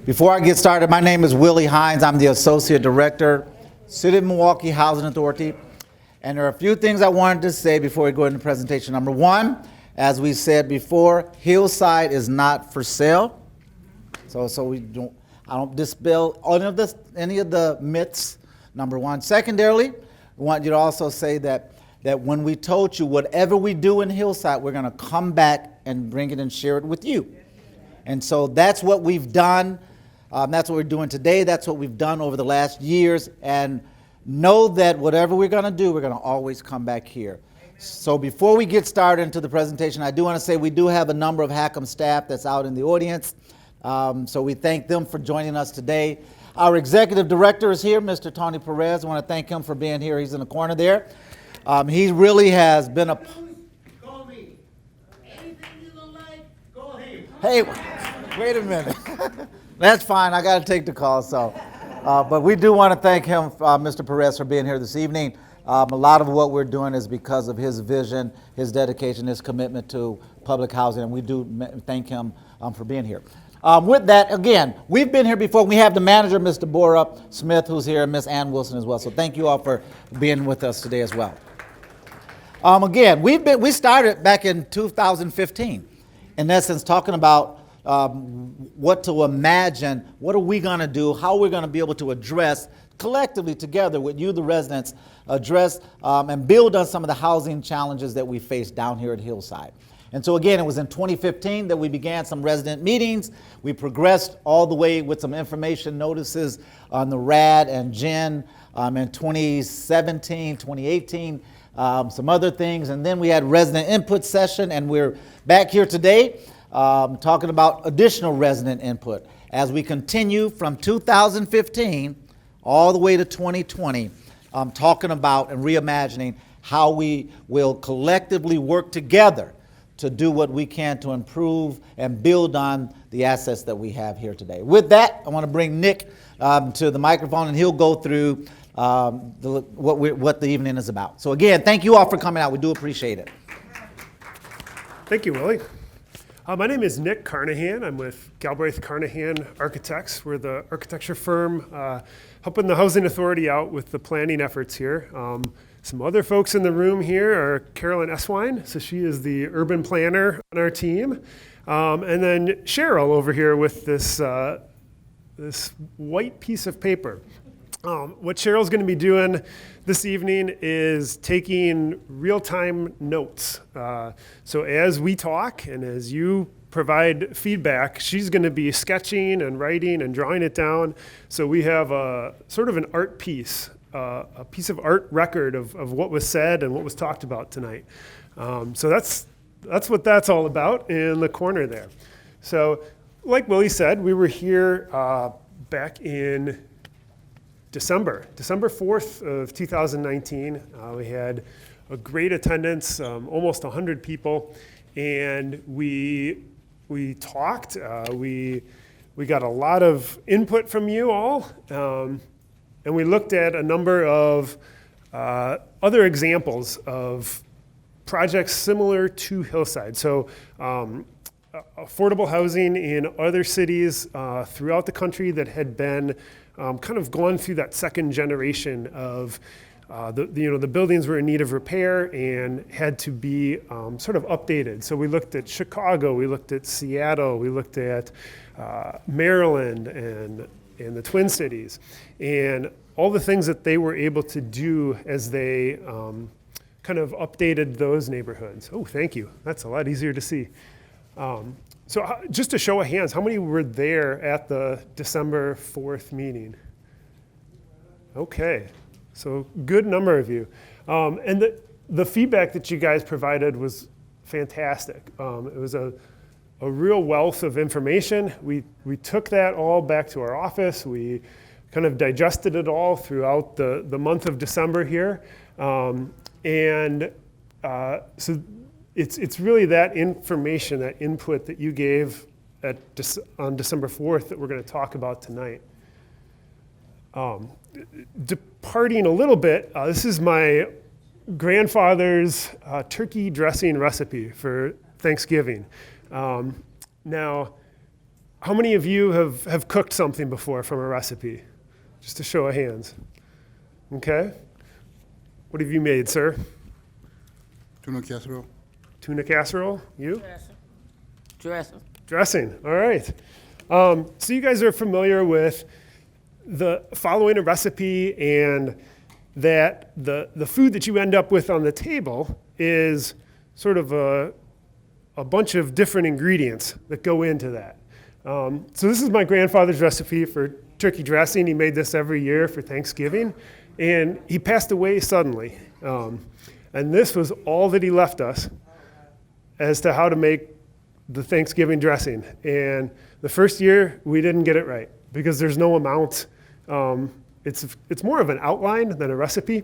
Before I get started, my name is Willie Hines. I'm the Associate Director, City of Milwaukee Housing Authority. And there are a few things I wanted to say before we go into the presentation. Number one, as we said before, Hillside is not for sale. So I don't dispel any of the myths, number one. Secondarily, we want you to also say that when we told you whatever we do in Hillside, we're going to come back and bring it and share it with you. And so that's what we've done. That's what we're doing today. That's what we've done over the last years. And know that whatever we're going to do, we're going to always come back here. So before we get started into the presentation, I do want to say we do have a number of HACM staff that's out in the audience. So we thank them for joining us today. Our executive director is here, Mr. Tony Perez. I want to thank him for being here. He's in the corner there. He really has been a... Call me. Anything you don't like, call him. Hey, wait a minute. That's fine. I got to take the call. But we do want to thank him, Mr. Perez, for being here this evening. A lot of what we're doing is because of his vision, his dedication, his commitment to public housing, and we do thank him for being here. With that, again, we've been here before. We have the manager, Mr. Bora Smith, who's here, and Miss Ann Wilson as well. So thank you all for being with us today as well. Again, we started back in 2015, in essence, talking about what to imagine, what are we going to do, how we're going to be able to address collectively together with you, the residents, address and build on some of the housing challenges that we face down here at Hillside. And so again, it was in 2015 that we began some resident meetings. We progressed all the way with some information notices on the RAD and GEN in 2017, 2018, some other things. And then we had resident input session, and we're back here today talking about additional resident input as we continue from 2015 all the way to 2020, talking about and reimagining how we will collectively work together to do what we can to improve and build on the assets that we have here today. With that, I want to bring Nick to the microphone, and he'll go through what the evening is about. So again, thank you all for coming out. We do appreciate it. Thank you, Willie. My name is Nick Carnahan. I'm with Galbraith Carnahan Architects. We're the architecture firm helping the Housing Authority out with the planning efforts here. Some other folks in the room here are Carolyn Eswine, so she is the urban planner on our team. And then Cheryl over here with this white piece of paper. What Cheryl's going to be doing this evening is taking real-time notes. So as we talk and as you provide feedback, she's going to be sketching and writing and drawing it down. So we have a sort of an art piece, a piece of art record of what was said and what was talked about tonight. So that's what that's all about in the corner there. So like Willie said, we were here back in December 4th of 2019. We had a great attendance, almost 100 people, and we talked. We got a lot of input from you all, and we looked at a number of other examples of projects similar to Hillside. So affordable housing in other cities throughout the country that had been kind of gone through that second generation of the buildings were in need of repair and had to be sort of updated. So we looked at Chicago, we looked at Seattle, we looked at Maryland and the Twin Cities, and all the things that they were able to do as they kind of updated those neighborhoods. Oh, thank you. That's a lot easier to see. So just a show of hands, how many were there at the December 4th meeting? Okay, so good number of you. And the feedback that you guys provided was fantastic. It was a real wealth of information. We took that all back to our office. We kind of digested it all throughout the month of December here. So it's really that information, that input that you gave on December 4th that we're going to talk about tonight. Departing a little bit, this is my grandfather's turkey dressing recipe for Thanksgiving. Now, How many of you have cooked something before from a recipe? Just a show of hands. Okay. What have you made, sir? Tuna casserole. Tuna casserole? You? Dressing. Dressing. All right. So you guys are familiar with the following a recipe, and that the food that you end up with on the table is sort of a bunch of different ingredients that go into that. So this is my grandfather's recipe for turkey dressing. He made this every year for Thanksgiving, and he passed away suddenly. And this was all that he left us as to how to make the Thanksgiving dressing. And the first year, we didn't get it right because there's no amount. It's more of an outline than a recipe.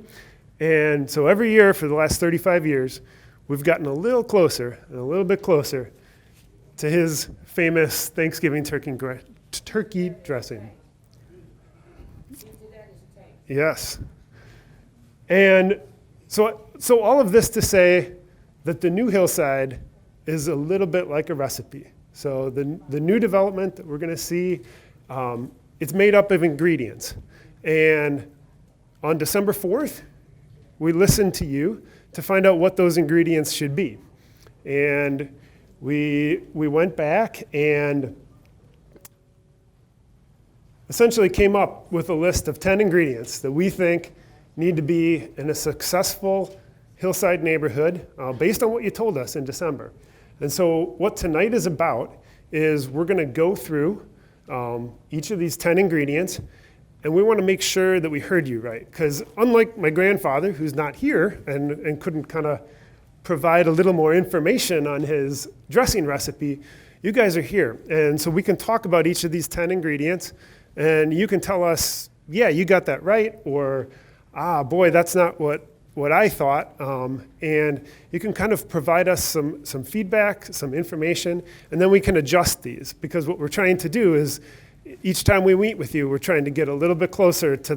And so every year for the last 35 years, we've gotten a little closer and a little bit closer to his famous Thanksgiving turkey dressing. Yes. And so all of this to say that the new Hillside is a little bit like a recipe. So the new development that we're going to see, it's made up of ingredients. And on December 4th, we listened to you to find out what those ingredients should be. And we went back and essentially came up with a list of 10 ingredients that we think need to be in a successful Hillside neighborhood based on what you told us in December. And so what tonight is about is we're going to go through each of these 10 ingredients, and we want to make sure that we heard you right. Because unlike my grandfather, who's not here and couldn't kind of provide a little more information on his dressing recipe, you guys are here. And so we can talk about each of these 10 ingredients, and you can tell us, yeah, you got that right, or, boy, that's not what I thought. And you can kind of provide us some feedback, some information, and then we can adjust these. Because what we're trying to do is, each time we meet with you, we're trying to get a little bit closer to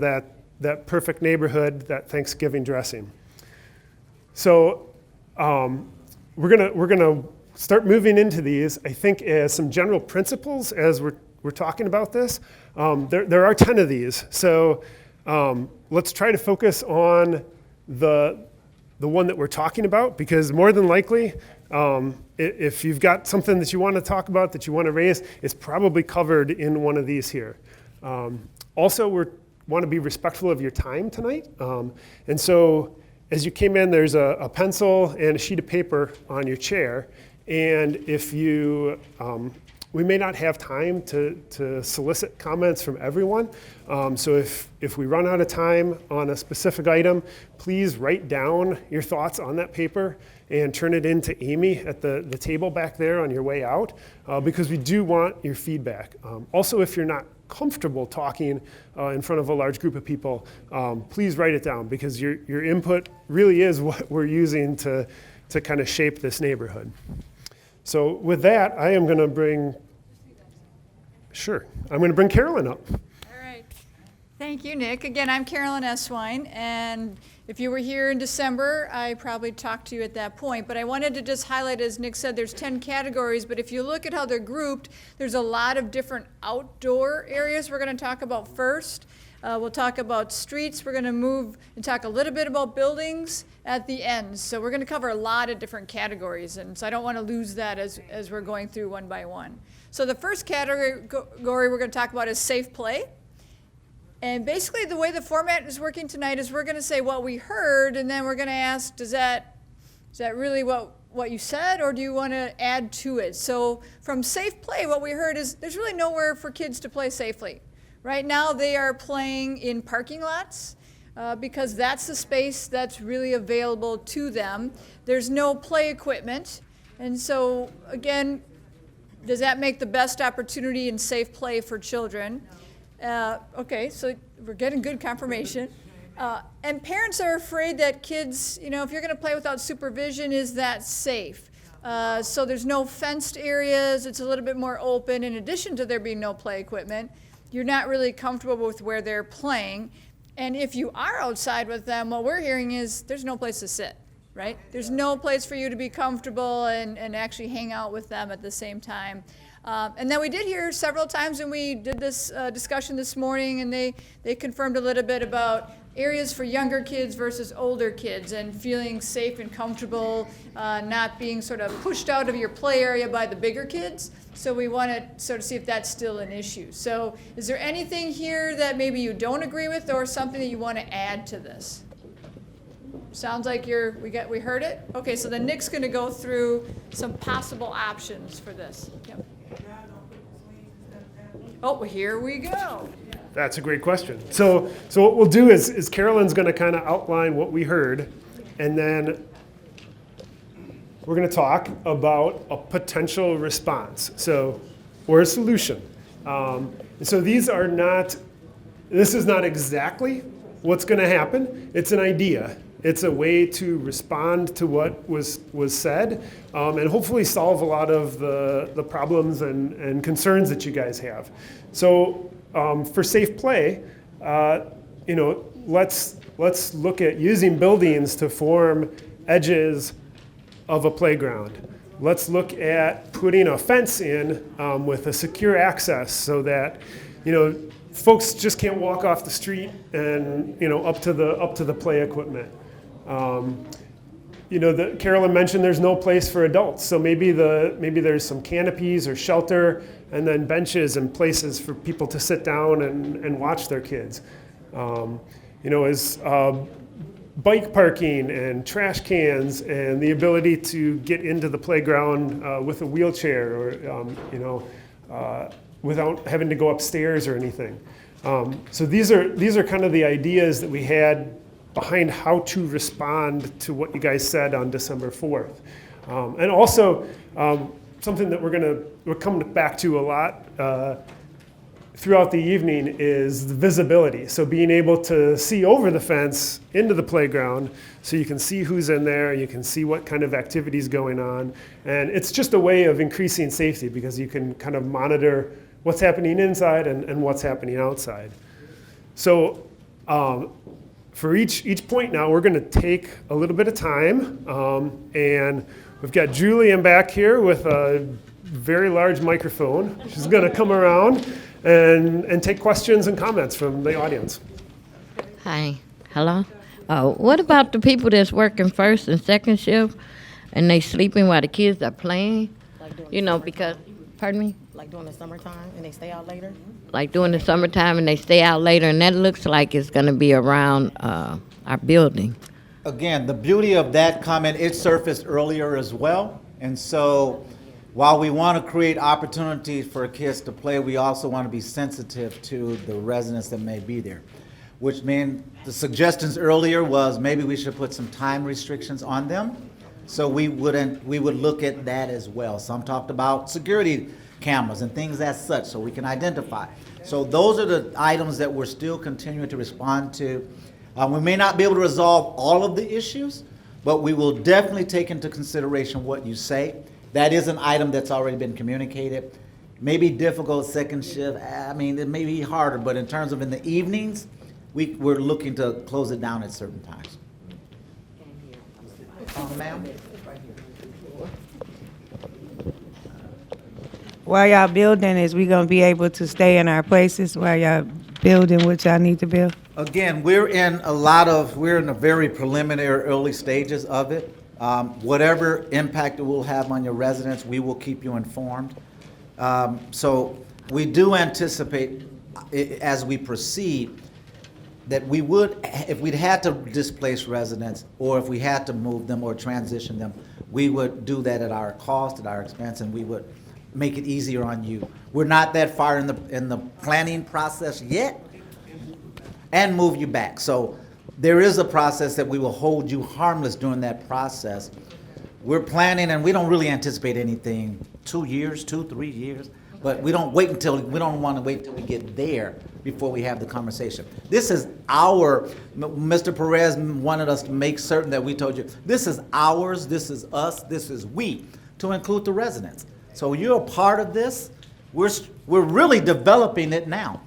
that perfect neighborhood, that Thanksgiving dressing. So we're gonna start moving into these, I think, as some general principles as we're talking about this. There are 10 of these. So let's try to focus on the one that we're talking about, because more than likely, if you've got something that you want to talk about, that you want to raise, it's probably covered in one of these here. Also, we want to be respectful of your time tonight. And so as you came in, there's a pencil and a sheet of paper on your chair. And if you, we may not have time to solicit comments from everyone. So if we run out of time on a specific item, please write down your thoughts on that paper and turn it in to Amy at the table back there on your way out, because we do want your feedback. Also, if you're not comfortable talking in front of a large group of people, please write it down, because your input really is what we're using to kind of shape this neighborhood. So with that, I am going to bring, I'm going to bring Carolyn up. All right. Thank you, Nick. Again, I'm Carolyn Eswine, and if you were here in December, I probably talked to you at that point, but I wanted to just highlight, as Nick said, there's 10 categories, but if you look at how they're grouped, there's a lot of different outdoor areas we're going to talk about first. We'll talk about streets. We're going to move and talk a little bit about buildings at the end. So we're going to cover a lot of different categories, and so I don't want to lose that as we're going through one by one. So the first category we're going to talk about is safe play. And basically the way the format is working tonight is we're going to say what we heard, and then we're going to ask, is that really what you said, or do you want to add to it? So from safe play, what we heard is there's really nowhere for kids to play safely. Right now they are playing in parking lots because that's the space that's really available to them. There's no play equipment. And so again, does that make the best opportunity in safe play for children? Okay, so we're getting good confirmation. And parents are afraid that kids, if you're going to play without supervision, is that safe? So there's no fenced areas. It's a little bit more open. In addition to there being no play equipment, you're not really comfortable with where they're playing. And if you are outside with them, what we're hearing is there's no place to sit, right? There's no place for you to be comfortable and actually hang out with them at the same time. And then we did hear several times when we did this discussion this morning, and they confirmed a little bit about areas for younger kids versus older kids and feeling safe and comfortable, not being sort of pushed out of your play area by the bigger kids. So we want to sort of see if that's still an issue. So is there anything here that maybe you don't agree with or something that you want to add to this? Sounds like we heard it? Okay, so then Nick's going to go through some possible options for this. Yep. Oh, well, here we go. That's a great question. So what we'll do is Carolyn's going to kind of outline what we heard, and then we're going to talk about a potential response, or a solution. So this is not exactly what's going to happen. It's an idea. It's a way to respond to what was said, and hopefully solve a lot of the problems and concerns that you guys have. So for safe play, let's look at using buildings to form edges of a playground. Let's look at putting a fence in with a secure access so that folks just can't walk off the street and up to the play equipment. Carolyn mentioned there's no place for adults, so maybe there's some canopies or shelter, and then benches and places for people to sit down and watch their kids. Bike parking and trash cans and the ability to get into the playground with a wheelchair or without having to go upstairs or anything. So these are kind of the ideas that we had behind how to respond to what you guys said on December 4th. And also something that we're coming back to a lot throughout the evening is the visibility. So being able to see over the fence into the playground so you can see who's in there, you can see what kind of activities going on. And it's just a way of increasing safety because you can kind of monitor what's happening inside and what's happening outside. So for each point now, we're gonna take a little bit of time. And we've got Julian back here with a very large microphone. She's gonna come around and take questions and comments from the audience. Hi. Hello. What about the people that's working first and second shift and they sleeping while the kids are playing? Because, pardon me? Like during the summertime and they stay out later? Like during the summertime and they stay out later, and that looks like it's going to be around our building. Again, the beauty of that comment, it surfaced earlier as well. And so while we want to create opportunities for kids to play, we also want to be sensitive to the residents that may be there, which means the suggestions earlier was maybe we should put some time restrictions on them. So we would look at that as well. Some talked about security cameras and things as such so we can identify. So those are the items that we're still continuing to respond to. We may not be able to resolve all of the issues, but we will definitely take into consideration what you say. That is an item that's already been communicated. Maybe difficult second shift, it may be harder, but in terms of in the evenings, we're looking to close it down at certain times. Ma'am? While y'all building, is we gonna be able to stay in our places while y'all building what y'all need to build? Again, we're in the very preliminary early stages of it. Whatever impact it will have on your residents, we will keep you informed. So we do anticipate as we proceed that we would, if we'd had to displace residents or if we had to move them or transition them, we would do that at our cost, at our expense, and we would make it easier on you. We're not that far in the planning process yet and move you back. So there is a process that we will hold you harmless during that process. We're planning, and we don't really anticipate anything 2 years, 3 years, but we don't want to wait till we get there before we have the conversation. This is Mr. Perez wanted us to make certain that we told you, this is ours, this is us, this is we, to include the residents. So you're a part of this. We're really developing it now.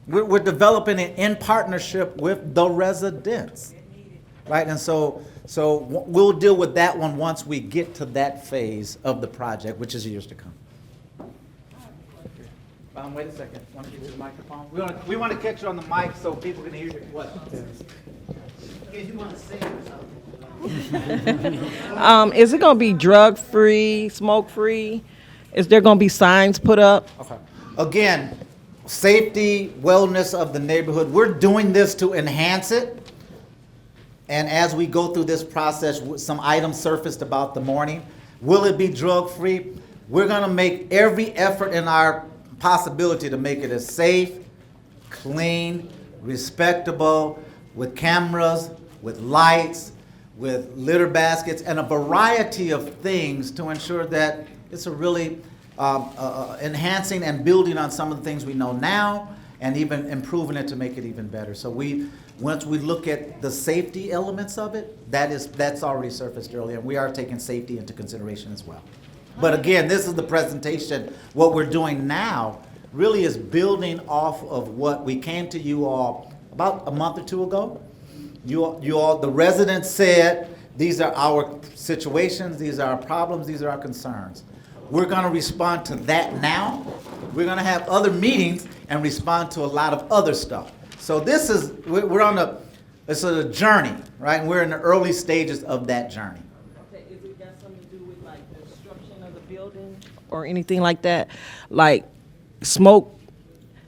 We're developing it in partnership with the residents. right? And so we'll deal with that one once we get to that phase of the project, which is years to come. Wait a second. Want to get you the microphone? We want to catch you on the mic so people can hear your questions. If you want to say something. Is it going to be drug-free, smoke-free? Is there going to be signs put up? Okay. Again, safety, wellness of the neighborhood. We're doing this to enhance it. And as we go through this process, some items surfaced about the morning. Will it be drug-free? We're going to make every effort in our possibility to make it as safe, clean, respectable, with cameras, with lights, with litter baskets, and a variety of things to ensure that it's a really enhancing and building on some of the things we know now and even improving it to make it even better. So once we look at the safety elements of it, that's already surfaced earlier, and we are taking safety into consideration as well. But again, this is the presentation. What we're doing now really is building off of what we came to you all about a month or two ago. You all, the residents said, these are our situations, these are our problems, these are our concerns. We're going to respond to that now. We're going to have other meetings and respond to a lot of other stuff. So we're on it's a journey, right? And we're in the early stages of that journey. Okay, is it got something to do with like the destruction of the building or anything like that? Like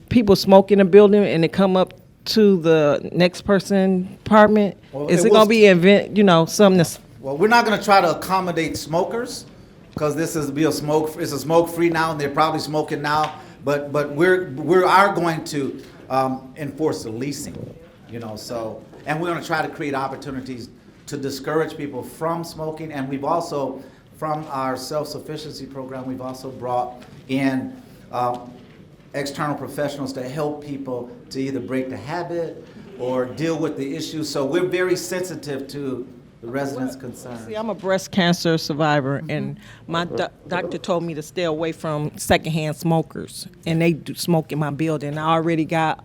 people smoke in a building and they come up to the next person's apartment? Well, Is it going to be something that's... Well, we're not going to try to accommodate smokers because this is it's a smoke-free now, and they're probably smoking now. But we are going to enforce the leasing, So, and we're going to try to create opportunities to discourage people from smoking. And we've also, from our self-sufficiency program, we've also brought in external professionals to help people to either break the habit or deal with the issues. So we're very sensitive to the residents' concerns. See, I'm a breast cancer survivor, and my doctor told me to stay away from secondhand smokers, and they do smoke in my building. I already got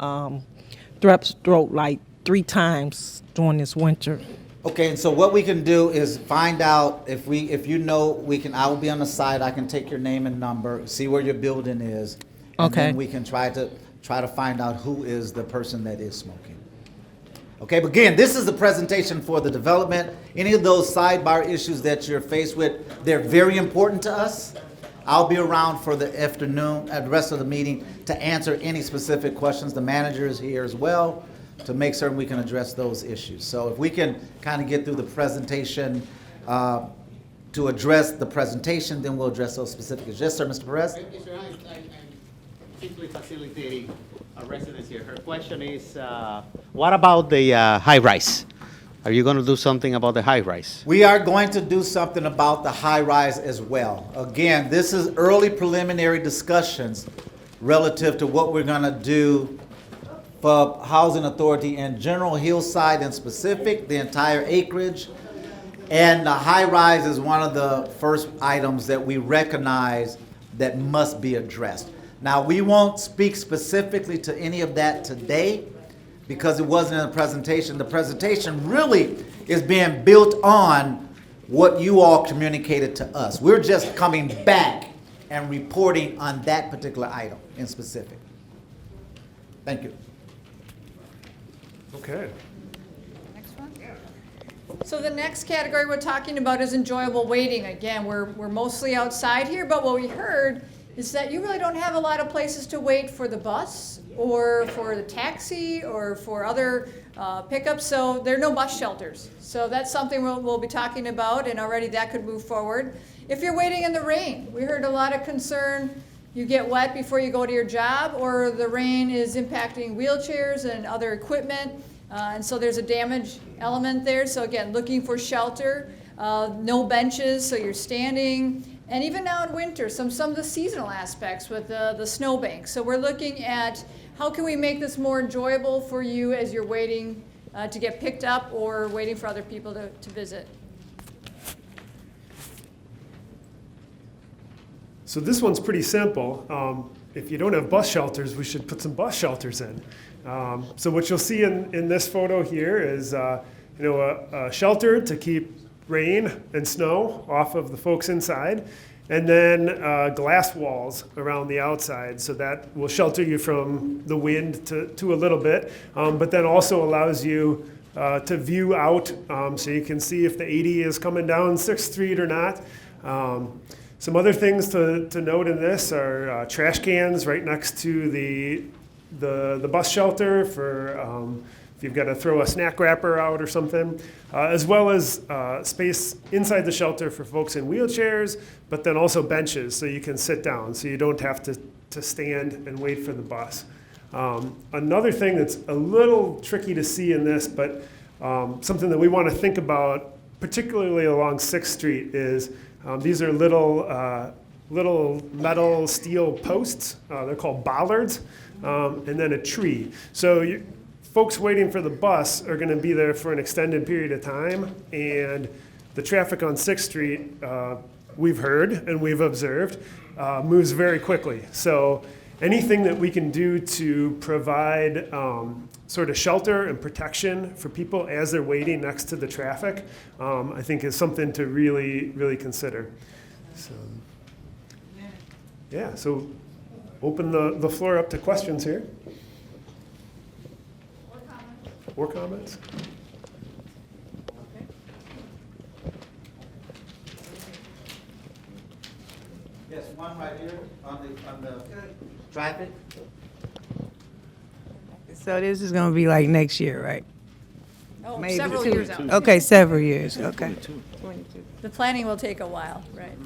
strep throat like 3 times during this winter. Okay, and so what we can do is find out I will be on the site, I can take your name and number, see where your building is. And Okay. then we can try to find out who is the person that is smoking. Okay, but again, this is the presentation for the development. Any of those sidebar issues that you're faced with, they're very important to us. I'll be around for the afternoon, the rest of the meeting, to answer any specific questions. The manager is here as well to make certain we can address those issues. So if we can kind of get through the presentation to address the presentation, then we'll address those specific issues. Yes, sir, Mr. Perez? Yes, sir, I'm simply facilitating our residents here. Her question is, what about the high-rise? Are you going to do something about the high-rise? We are going to do something about the high-rise as well. Again, this is early preliminary discussions relative to what we're going to do for Housing Authority in general, Hillside in specific, the entire acreage. And the high-rise is one of the first items that we recognize that must be addressed. Now, we won't speak specifically to any of that today because it wasn't in the presentation. The presentation really is being built on what you all communicated to us. We're just coming back and reporting on that particular item in specific. Thank you. Okay. Next one. So the next category we're talking about is enjoyable waiting. Again, we're mostly outside here, but what we heard is that you really don't have a lot of places to wait for the bus or for the taxi or for other pickups, so there are no bus shelters. So that's something we'll be talking about, and already that could move forward. If you're waiting in the rain, we heard a lot of concern. You get wet before you go to your job, or the rain is impacting wheelchairs and other equipment, and so there's a damage element there. So again, looking for shelter, no benches, so you're standing. And even now in winter, some of the seasonal aspects with the snowbank. So we're looking at how can we make this more enjoyable for you as you're waiting to get picked up or waiting for other people to visit. So this one's pretty simple. If you don't have bus shelters, we should put some bus shelters in. So what you'll see in this photo here is a shelter to keep rain and snow off of the folks inside, and then glass walls around the outside, so that will shelter you from the wind to a little bit, but then also allows you to view out, so you can see if the 80 is coming down 6th Street or not. Some other things to note in this are trash cans right next to the bus shelter for if you've got to throw a snack wrapper out or something, as well as space inside the shelter for folks in wheelchairs, but then also benches so you can sit down, so you don't have to stand and wait for the bus. Another thing that's a little tricky to see in this, but something that we want to think about, particularly along 6th Street, is these are little metal steel posts. They're called bollards, and then a tree. So folks waiting for the bus are going to be there for an extended period of time, and the traffic on 6th Street, we've heard and we've observed, moves very quickly. So anything that we can do to provide sort of shelter and protection for people as they're waiting next to the traffic, I think is something to really, really consider. So, yeah, so open the floor up to questions here. Or comments? Yes, one right here on the traffic. So this is gonna be like next year, right? Oh, Maybe several two. years out. Okay, several years, okay. The planning will take a while, right?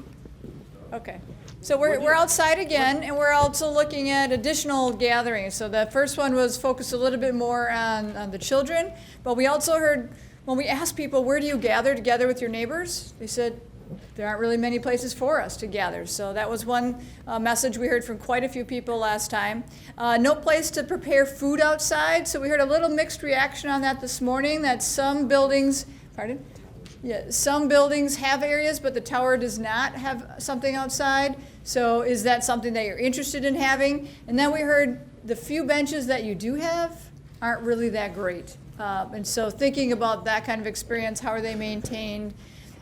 Okay. So we're outside again, and we're also looking at additional gatherings. So the first one was focused a little bit more on the children, but we also heard, when we asked people, where do you gather together with your neighbors? They said, there aren't really many places for us to gather. So that was one message we heard from quite a few people last time. No place to prepare food outside. So we heard a little mixed reaction on that this morning, that some buildings, pardon? Yeah, some buildings have areas, but the tower does not have something outside. So is that something that you're interested in having? And then we heard the few benches that you do have aren't really that great. And so thinking about that kind of experience, how are they maintained?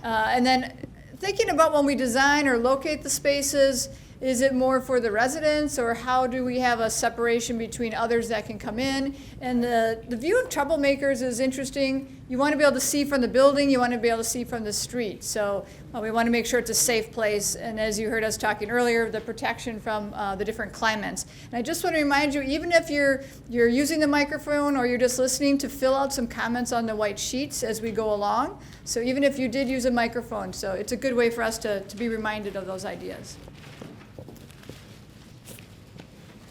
And then thinking about when we design or locate the spaces, is it more for the residents, or how do we have a separation between others that can come in? And the view of troublemakers is interesting. You want to be able to see from the building, you want to be able to see from the street. So we want to make sure it's a safe place. And as you heard us talking earlier, the protection from the different climates. And I just want to remind you, even if you're using the microphone or you're just listening, to fill out some comments on the white sheets as we go along. So even if you did use a microphone, so it's a good way for us to be reminded of those ideas.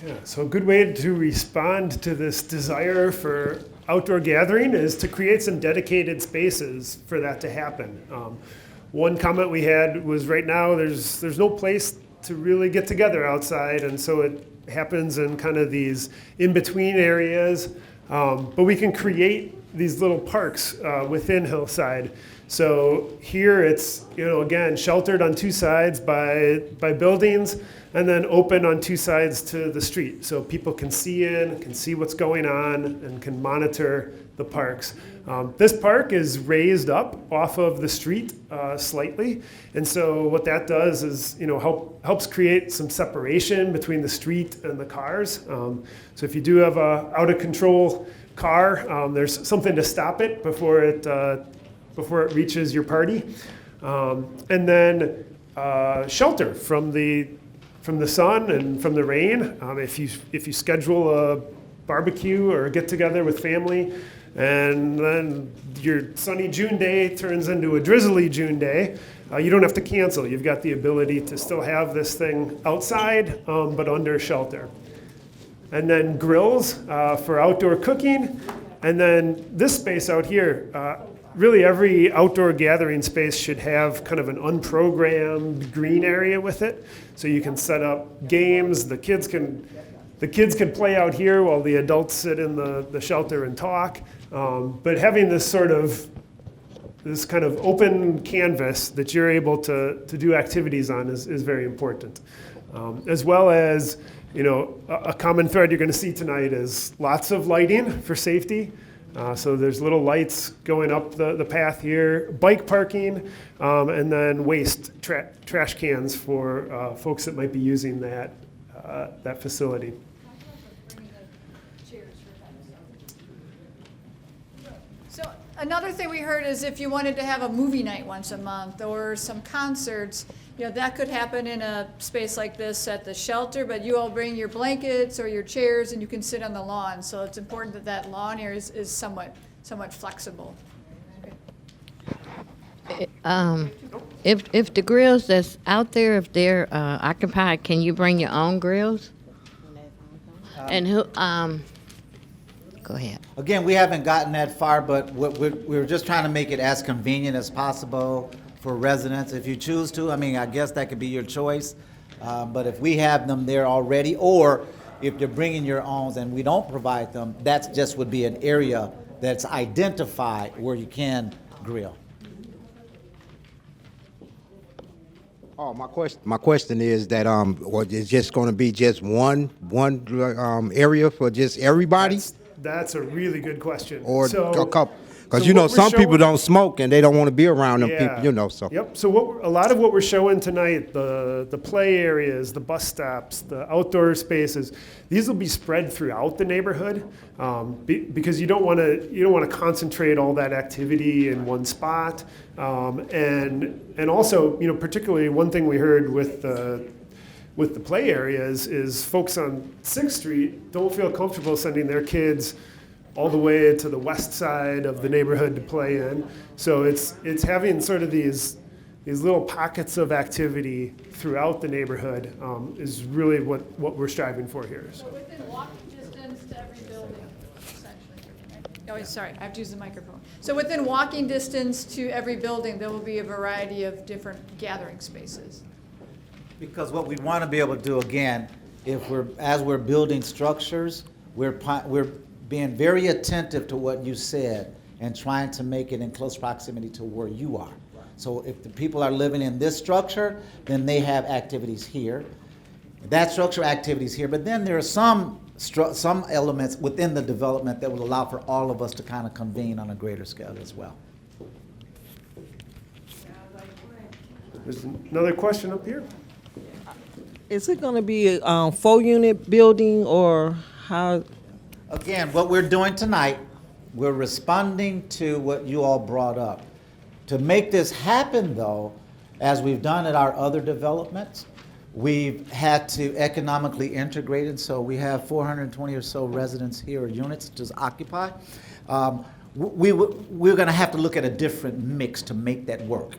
Yeah, so a good way to respond to this desire for outdoor gathering is to create some dedicated spaces for that to happen. One comment we had was, right now there's no place to really get together outside, and so it happens in kind of these in-between areas, but we can create these little parks within Hillside. So here it's, again, sheltered on two sides by buildings, and then open on two sides to the street. So people can see in, can see what's going on, and can monitor the parks. This park is raised up off of the street slightly. And so what that does is, helps create some separation between the street and the cars. So if you do have a out of control car, there's something to stop it before it reaches your party. And then shelter from the sun and from the rain. If you schedule a barbecue or a get together with family, and then your sunny June day turns into a drizzly June day, you don't have to cancel. You've got the ability to still have this thing outside, but under shelter. And then grills for outdoor cooking. And then this space out here, really every outdoor gathering space should have kind of an unprogrammed green area with it. So you can set up games. The kids can play out here while the adults sit in the shelter and talk. But having this kind of open canvas that you're able to do activities on is very important. As well as, a common thread you're going to see tonight is lots of lighting for safety. So there's little lights going up the path here, bike parking, and then trash cans for folks that might be using that facility. So another thing we heard is if you wanted to have a movie night once a month or some concerts, that could happen in a space like this at the shelter, but you all bring your blankets or your chairs and you can sit on the lawn. So it's important that that lawn area is somewhat flexible. If the grills that's out there, if they're occupied, can you bring your own grills? And who? Go ahead. Again, we haven't gotten that far, but we're just trying to make it as convenient as possible for residents. If you choose to, I guess that could be your choice. But if we have them there already, or if you're bringing your own and we don't provide them, that just would be an area that's identified where you can grill. Oh, my question is that or it's just going to be just one area for just everybody, That's a really good question. or So- a couple? Because so what we're some people showing- don't smoke and they don't want to be around them Yeah. people. So Yep. So a lot of what we're showing tonight, the play areas, the bus stops, the outdoor spaces, these will be spread throughout the neighborhood because you don't want to concentrate all that activity in one spot. And also, particularly one thing we heard with the play areas is folks on 6th Street don't feel comfortable sending their kids all the way to the west side of the neighborhood to play in. So it's having sort of these little pockets of activity throughout the neighborhood is really what we're striving for here. So. Within walking distance to every building, essentially. Right? Oh, sorry, I have to use the microphone. So within walking distance to every building, there will be a variety of different gathering spaces. Because what we want to be able to do, again, as we're building structures, we're being very attentive to what you said and trying to make it in close proximity to where you are. So if the people are living in this structure, then they have activities here. That structure activities here, but then there are some elements within the development that will allow for all of us to kind of convene on a greater scale as well. There's another question up here. Is it going to be a 4-unit building or how? Again, what we're doing tonight, we're responding to what you all brought up. To make this happen, though, as we've done at our other developments, we've had to economically integrate it, so we have 420 or so residents here, or units to occupy. We're going to have to look at a different mix to make that work.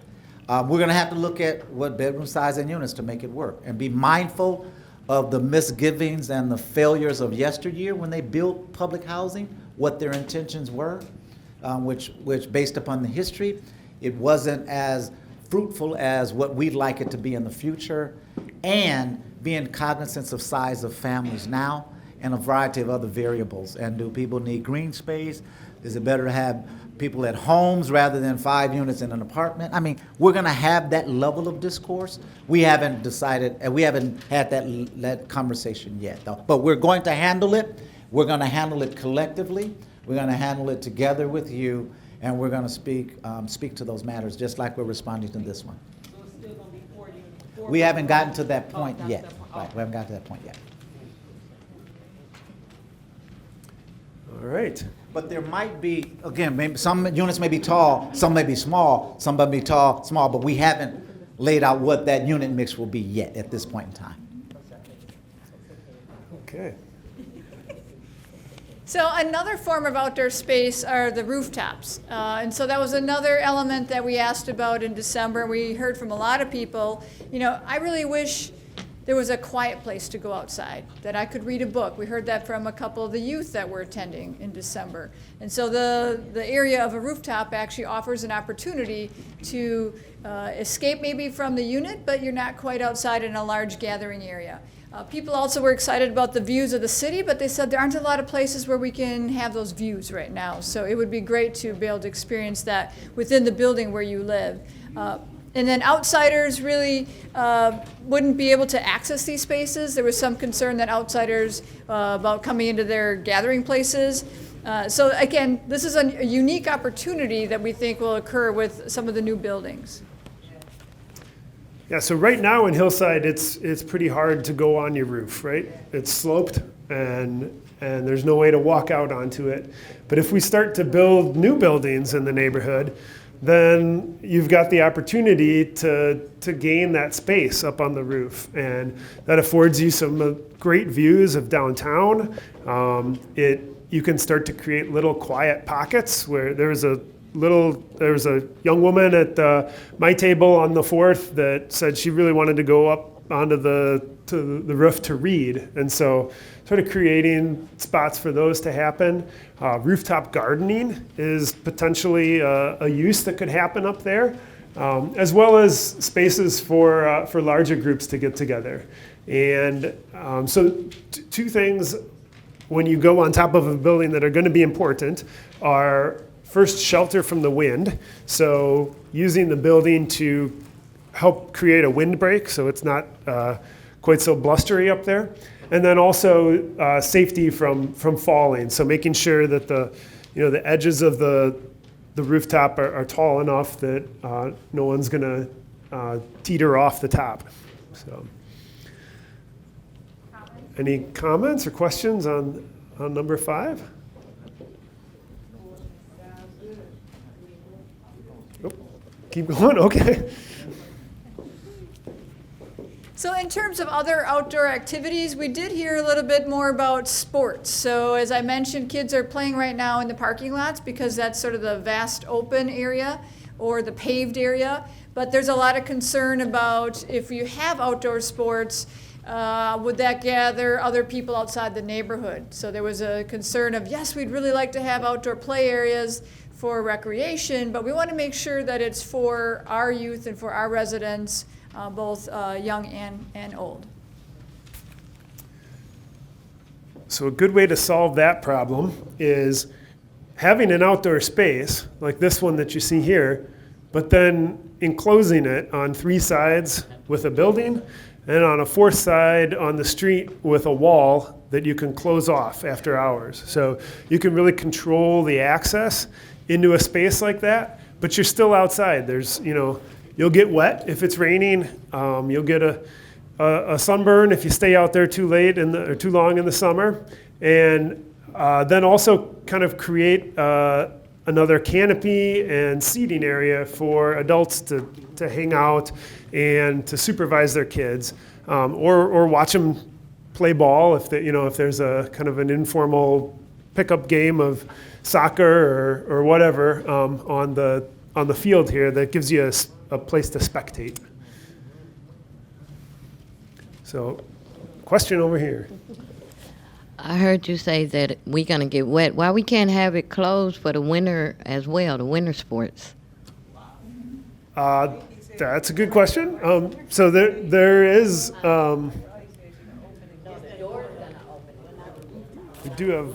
We're going to have to look at what bedroom size and units to make it work, and be mindful of the misgivings and the failures of yesteryear when they built public housing, what their intentions were, which based upon the history, it wasn't as fruitful as what we'd like it to be in the future, and being cognizant of size of families now and a variety of other variables. And do people need green space? Is it better to have people at homes rather than 5 units in an apartment? We're going to have that level of discourse. We haven't decided, and we haven't had that conversation yet, though. But we're going to handle it. We're going to handle it collectively. We're going to handle it together with you, and we're going to speak to those matters, just like we're responding to this one. So it's still going to be 4 units? We haven't gotten to that point not yet. to that point. Right, we haven't gotten to that point yet. All right. But there might be, again, maybe some units may be tall, some may be small, some may be tall, small, but we haven't laid out what that unit mix will be yet at this point in time. Okay. So another form of outdoor space are the rooftops. And so that was another element that we asked about in December. We heard from a lot of people, I really wish there was a quiet place to go outside, that I could read a book. We heard that from a couple of the youth that were attending in December. And so the area of a rooftop actually offers an opportunity to escape maybe from the unit, but you're not quite outside in a large gathering area. People also were excited about the views of the city, but they said there aren't a lot of places where we can have those views right now. So it would be great to be able to experience that within the building where you live. And then outsiders really wouldn't be able to access these spaces. There was some concern that outsiders about coming into their gathering places. So again, this is a unique opportunity that we think will occur with some of the new buildings. Yeah, so right now in Hillside, it's pretty hard to go on your roof, right? It's sloped and there's no way to walk out onto it. But if we start to build new buildings in the neighborhood, then you've got the opportunity to gain that space up on the roof. And that affords you some great views of downtown. You can start to create little quiet pockets where there's a young woman at my table on the 4th that said she really wanted to go up onto the roof to read. And so sort of creating spots for those to happen. Rooftop gardening is potentially a use that could happen up there, as well as spaces for larger groups to get together. And so two things when you go on top of a building that are going to be important are first, shelter from the wind. So using the building to help create a windbreak so it's not quite so blustery up there. And then also safety from falling. So making sure that the edges of the rooftop are tall enough that no one's going to teeter off the top. So, any comments or questions on number 5? Oh, keep going. Okay. So in terms of other outdoor activities, we did hear a little bit more about sports. So as I mentioned, kids are playing right now in the parking lots because that's sort of the vast open area or the paved area. But there's a lot of concern about if you have outdoor sports, would that gather other people outside the neighborhood? So there was a concern of, yes, we'd really like to have outdoor play areas for recreation, but we want to make sure that it's for our youth and for our residents, both young and old. So a good way to solve that problem is having an outdoor space like this one that you see here, but then enclosing it on 3 sides with a building and on a 4th side on the street with a wall that you can close off after hours. So you can really control the access into a space like that, but you're still outside. You'll get wet if it's raining. You'll get a sunburn if you stay out there too late or too long in the summer. And then also kind of create another canopy and seating area for adults to hang out and to supervise their kids, or watch them play ball if there's a kind of an informal pickup game of soccer or whatever on the field here that gives you a place to spectate. So, question over here. I heard you say that we're going to get wet. Why we can't have it closed for the winter as well, the winter sports? That's a good question. So there is, we do have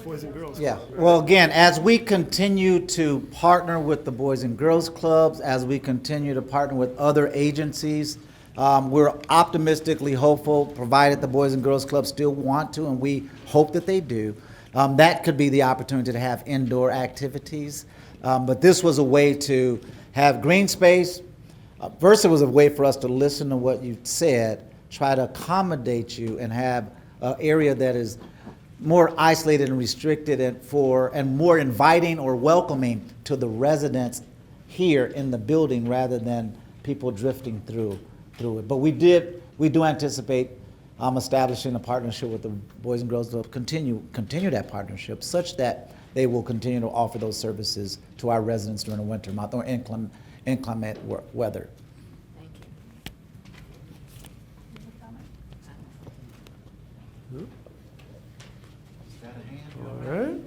Boys and Girls Club. Yeah, well, again, as we continue to partner with the Boys and Girls Clubs, as we continue to partner with other agencies, we're optimistically hopeful, provided the Boys and Girls Clubs still want to, and we hope that they do, that could be the opportunity to have indoor activities. But this was a way to have green space. First, it was a way for us to listen to what you said, try to accommodate you, and have an area that is more isolated and restricted and more inviting or welcoming to the residents here in the building rather than people drifting through it. But we do anticipate establishing a partnership with the Boys and Girls Club, continue that partnership such that they will continue to offer those services to our residents during the winter month or inclement weather. All right.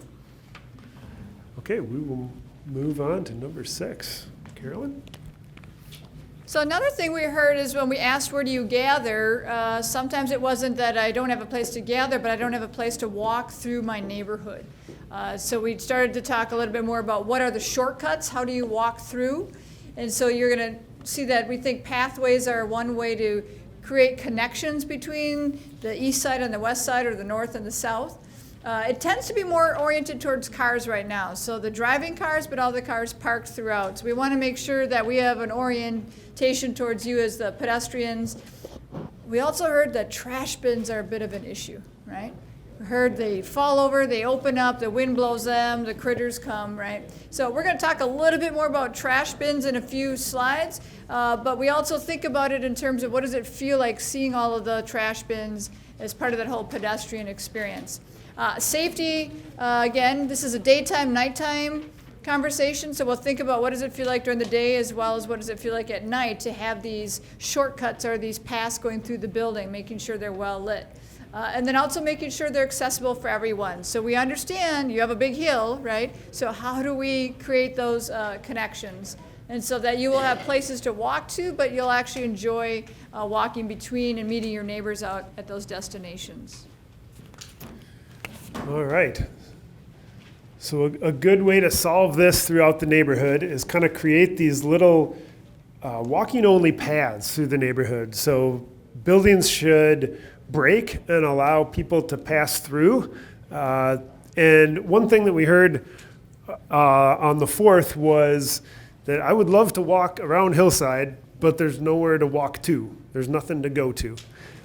Okay, we will move on to number 6. Carolyn? So another thing we heard is when we asked where do you gather, sometimes it wasn't that I don't have a place to gather, but I don't have a place to walk through my neighborhood. So we started to talk a little bit more about what are the shortcuts, how do you walk through? And so you're going to see that we think pathways are one way to create connections between the east side and the west side or the north and the south. It tends to be more oriented towards cars right now. So the driving cars, but all the cars parked throughout. So we want to make sure that we have an orientation towards you as the pedestrians. We also heard that trash bins are a bit of an issue, right? We heard they fall over, they open up, the wind blows them, the critters come, right? So we're going to talk a little bit more about trash bins in a few slides, but we also think about it in terms of what does it feel like seeing all of the trash bins as part of that whole pedestrian experience. Safety, again, this is a daytime, nighttime conversation, so we'll think about what does it feel like during the day as well as what does it feel like at night to have these shortcuts or these paths going through the building, making sure they're well lit. And then also making sure they're accessible for everyone. So we understand you have a big hill, right? So how do we create those connections? And so that you will have places to walk to, but you'll actually enjoy walking between and meeting your neighbors out at those destinations. All right. So a good way to solve this throughout the neighborhood is kind of create these little walking-only paths through the neighborhood. So buildings should break and allow people to pass through. And one thing that we heard on the 4th was that I would love to walk around Hillside, but there's nowhere to walk to. There's nothing to go to.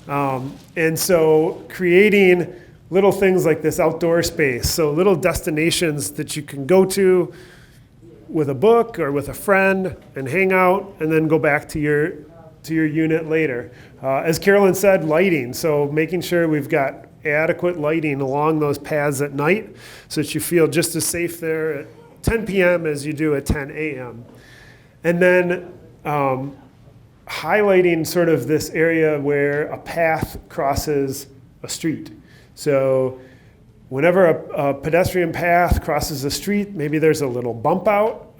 And so creating little things like this outdoor space, so little destinations that you can go to with a book or with a friend and hang out and then go back to your unit later. As Carolyn said, lighting, so making sure we've got adequate lighting along those paths at night so that you feel just as safe there at 10 p.m. as you do at 10 a.m. And then highlighting sort of this area where a path crosses a street. So whenever a pedestrian path crosses a street, maybe there's a little bump out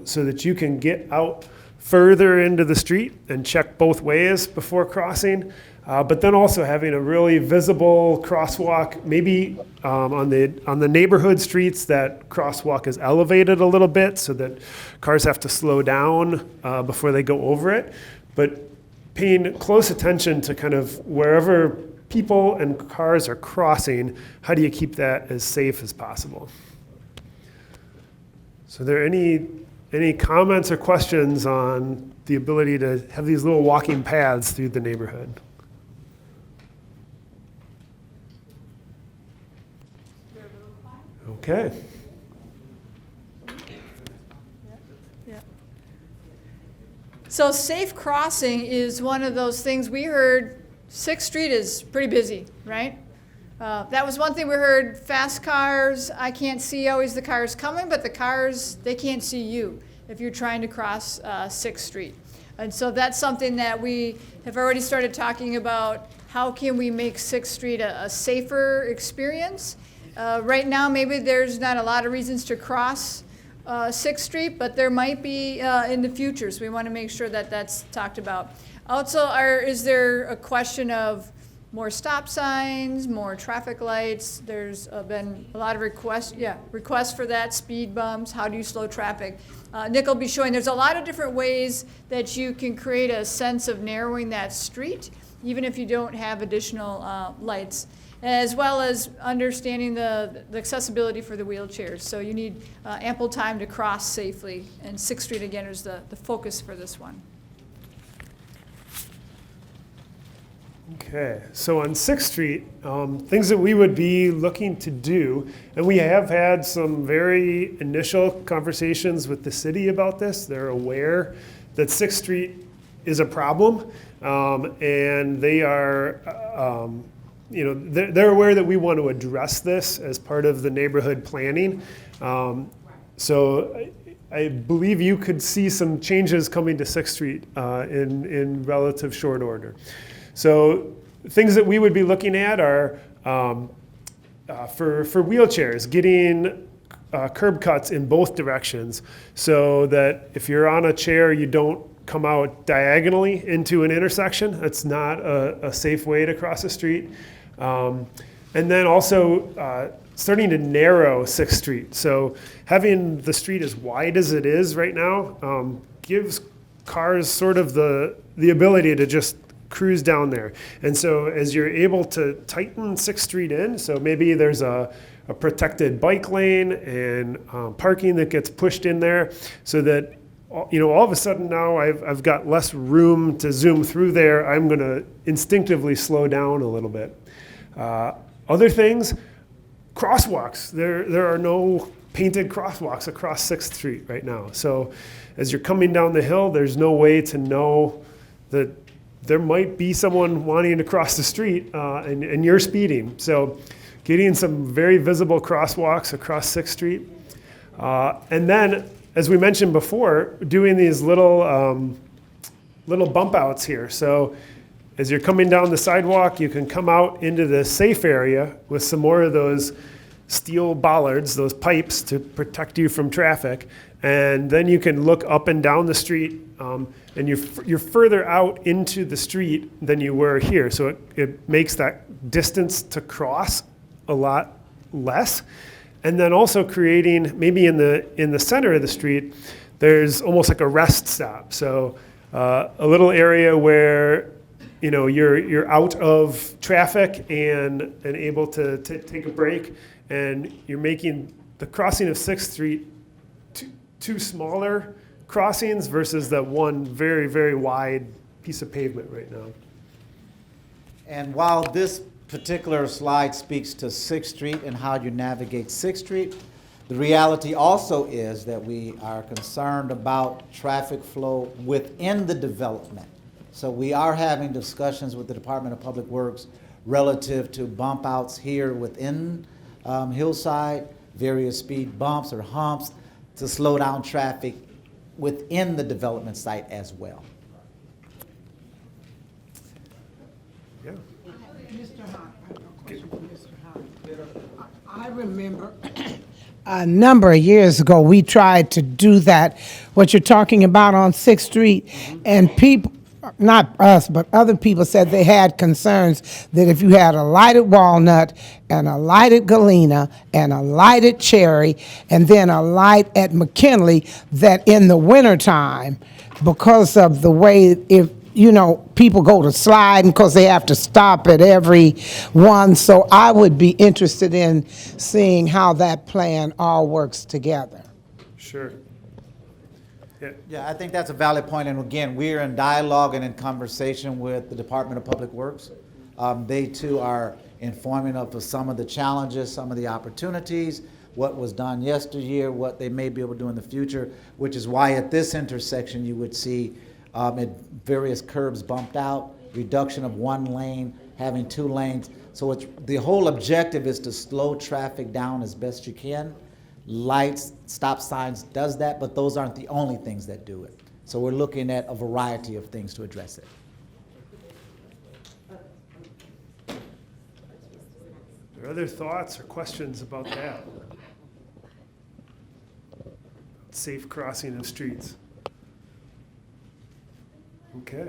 so that you can get out further into the street and check both ways before crossing. But then also having a really visible crosswalk, maybe on the neighborhood streets, that crosswalk is elevated a little bit so that cars have to slow down before they go over it. But paying close attention to kind of wherever people and cars are crossing, how do you keep that as safe as possible? So are there any comments or questions on the ability to have these little walking paths through the neighborhood? Okay. So safe crossing is one of those things we heard. 6th Street is pretty busy, right? That was one thing we heard. Fast cars, I can't see always the cars coming, but the cars, they can't see you if you're trying to cross 6th Street. And so that's something that we have already started talking about. How can we make 6th Street a safer experience? Right now, maybe there's not a lot of reasons to cross 6th Street, but there might be in the future, so we want to make sure that that's talked about. Also, is there a question of more stop signs, more traffic lights? There's been a lot of requests for that, speed bumps, how do you slow traffic? Nick will be showing there's a lot of different ways that you can create a sense of narrowing that street, even if you don't have additional lights, as well as understanding the accessibility for the wheelchairs. So you need ample time to cross safely, and 6th Street, again, is the focus for this one. Okay, so on 6th Street, things that we would be looking to do, and we have had some very initial conversations with the city about this. They're aware that 6th Street is a problem, and they are, they're aware that we want to address this as part of the neighborhood planning. So I believe you could see some changes coming to 6th Street in relative short order. So things that we would be looking at are for wheelchairs, getting curb cuts in both directions so that if you're on a chair, you don't come out diagonally into an intersection. That's not a safe way to cross a street. And then also starting to narrow 6th Street. So having the street as wide as it is right now gives cars sort of the ability to just cruise down there. And so as you're able to tighten 6th Street in, so maybe there's a protected bike lane and parking that gets pushed in there so that, all of a sudden now I've got less room to zoom through there. I'm going to instinctively slow down a little bit. Other things, crosswalks. There are no painted crosswalks across 6th Street right now. So as you're coming down the hill, there's no way to know that there might be someone wanting to cross the street and you're speeding. So getting some very visible crosswalks across 6th Street. And then, as we mentioned before, doing these little bump outs here. So as you're coming down the sidewalk, you can come out into the safe area with some more of those steel bollards, those pipes to protect you from traffic. And then you can look up and down the street, and you're further out into the street than you were here. So it makes that distance to cross a lot less. And then also creating, maybe in the center of the street, there's almost like a rest stop. So a little area where you're out of traffic and able to take a break, and you're making the crossing of 6th Street two smaller crossings versus the one very, very wide piece of pavement right now. And while this particular slide speaks to 6th Street and how you navigate 6th Street, the reality also is that we are concerned about traffic flow within the development. So we are having discussions with the Department of Public Works relative to bump outs here within Hillside, various speed bumps or humps to slow down traffic within the development site as well. Yeah. I remember a number of years ago, we tried to do that, what you're talking about on 6th Street, and people, not us, but other people said they had concerns that if you had a lighted walnut and a lighted galena and a lighted cherry and then a light at McKinley, that in the wintertime, because of the way people go to slide and because they have to stop at every one. So I would be interested in seeing how that plan all works together. Sure. Yeah, I think that's a valid point. And again, we're in dialogue and in conversation with the Department of Public Works. They too are informing us of some of the challenges, some of the opportunities, what was done yesteryear, what they may be able to do in the future, which is why at this intersection you would see various curbs bumped out, reduction of one lane, having 2 lanes. So the whole objective is to slow traffic down as best you can. Lights, stop signs does that, but those aren't the only things that do it. So we're looking at a variety of things to address it. Are there other thoughts or questions about that? Safe crossing of streets. Okay.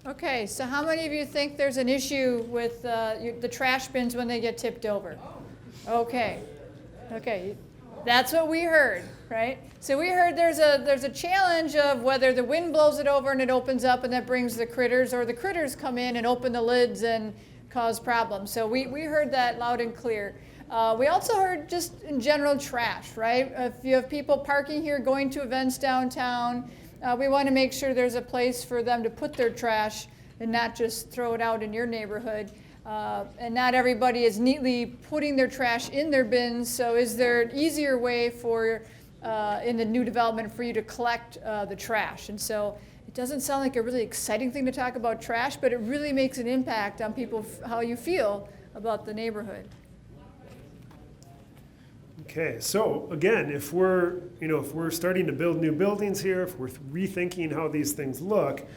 Okay, so how many of you think there's an issue with the trash bins when they get tipped over? Okay, that's what we heard, right? So we heard there's a challenge of whether the wind blows it over and it opens up and that brings the critters, or the critters come in and open the lids and cause problems. So we heard that loud and clear. We also heard just in general trash, right? If you have people parking here going to events downtown, we want to make sure there's a place for them to put their trash and not just throw it out in your neighborhood. And not everybody is neatly putting their trash in their bins, so is there an easier way for, in the new development, for you to collect the trash? And so it doesn't sound like a really exciting thing to talk about trash, but it really makes an impact on people, how you feel about the neighborhood. Okay, so again, if we're starting to build new buildings here, if we're rethinking how these things look,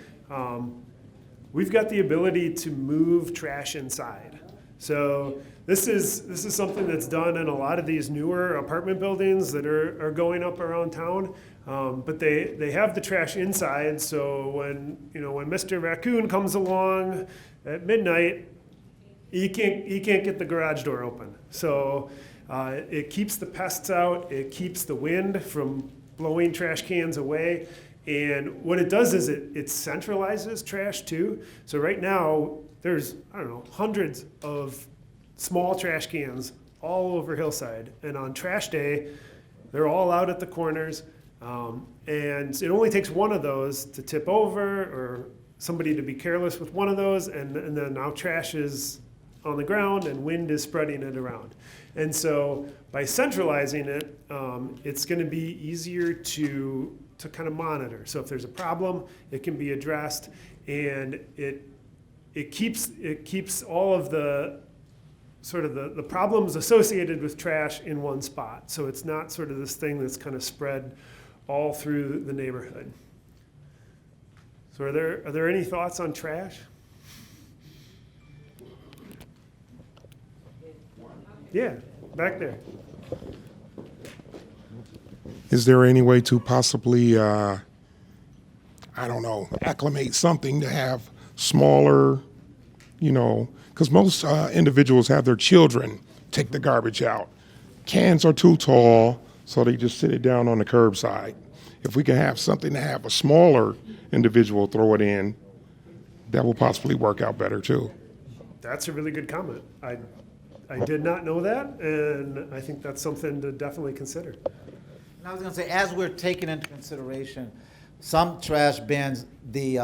we've got the ability to move trash inside. So this is something that's done in a lot of these newer apartment buildings that are going up around town. But they have the trash inside, so when Mr. Raccoon comes along at midnight, he can't get the garage door open. So it keeps the pests out, it keeps the wind from blowing trash cans away, And what it does is it centralizes trash too. So right now, there's, I don't know, hundreds of small trash cans all over Hillside. And on trash day, they're all out at the corners. And it only takes one of those to tip over or somebody to be careless with one of those. And then now trash is on the ground and wind is spreading it around. And so by centralizing it, it's going to be easier to kind of monitor. So if there's a problem, it can be addressed, and it keeps all of the sort of the problems associated with trash in one spot. So it's not sort of this thing that's kind of spread all through the neighborhood. So are there any thoughts on trash? Yeah, back there. Is there any way to possibly, I don't know, acclimate something to have smaller, because most individuals have their children take the garbage out. Cans are too tall, so they just sit it down on the curbside. If we can have something to have a smaller individual throw it in, that will possibly work out better too. That's a really good comment. I did not know that, and I think that's something to definitely consider. And I was going to say, as we're taking into consideration, some trash bins, the